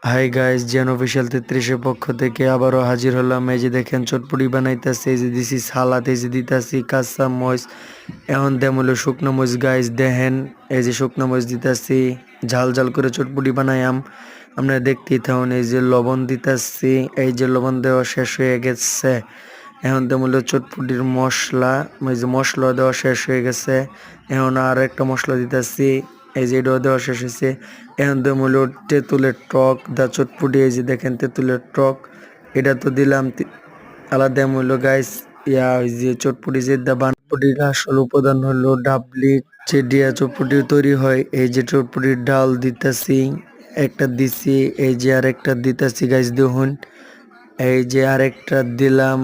Hi guys, জিয়ান official 33 পক্ষ থেকে আবারও হাজির হলাম। এই যে দেখেন চটপটি বানাইতেছে, এই যে দিছি সালাদ, এই যে দিতাছি কাঁচা মরিচ, এখন দেমলো শুকনো মরিচ। গাইস দেখেন, এই যে শুকনো মরিচ দিতাছি, ঝাল ঝাল করে চটপটি বানায়াম। আপনারা দেখতেই থাকুন। এই যে লবণ দিতাছি, এই যে লবণ দেওয়া শেষ হয়ে গেছে। এখন দেমলো চটপটির মশলা, এই যে মশলা দেওয়া শেষ হয়ে গেছে। এখন আর একটা মশলা দিতাছি, এই যে এটাও দেওয়া শেষ হয়েছে। এখন দেব হলো তেঁতুলের টক, দা চটপুটি। এই যে দেখেন তেঁতুলের টক, এটা তো দিলাম। আলাদা হলো গাইস ওই যে চটপুটি যে দা বানপুটির আসল উপাদান হলো ডাবলি, যে ডিয়া চটপুটি তৈরি হয়। এই যে চটপুটির ডাল দিতাছি, একটা দিছি, এই যে আরেকটা দিতাছি গাইস দেখুন। এই যে আরেকটা দিলাম,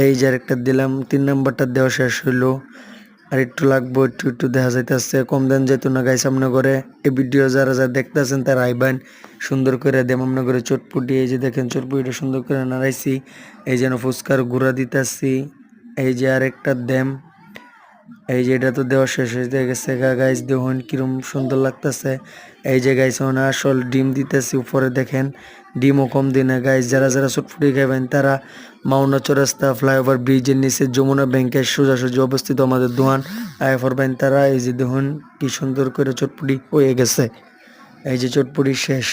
এই যে আরেকটা দিলাম, 3 নাম্বারটা দেওয়া শেষ হইলো। আর একটু লাগবো, একটু একটু দেখা যাইতেছে, কম দেন যেত না গাইস। আপনার করে এই ভিডিও যারা যারা দেখতেছেন তারা আইবেন, সুন্দর করে দেম আপনার করে চটপুটি। এই যে দেখেন চটপুটিটা সুন্দর করে নাড়াইছি, এই যেন ফুচকার গুঁড়া দিতাছি, এই যে আরেকটা দেম। এই যে এটা তো দেওয়া শেষ হয়ে গেছে গাইস, দেখুন কিরম সুন্দর লাগতেছে। এই যে গাইস ওনা আসল ডিম দিতেছি উপরে, দেখেন ডিমও কম দিনে গাইস। যারা যারা চটপটি খাবেন তারা মাওনা চৌরাস্তা ফ্লাইওভার ব্রিজের নিচে যমুনা ব্যাংকের সোজাসুজি অবস্থিত আমাদের দোকান আয় করবেন তারা। এই যে দেখুন কি সুন্দর করে চটপটি হয়ে গেছে, এই যে চটপটি শেষ।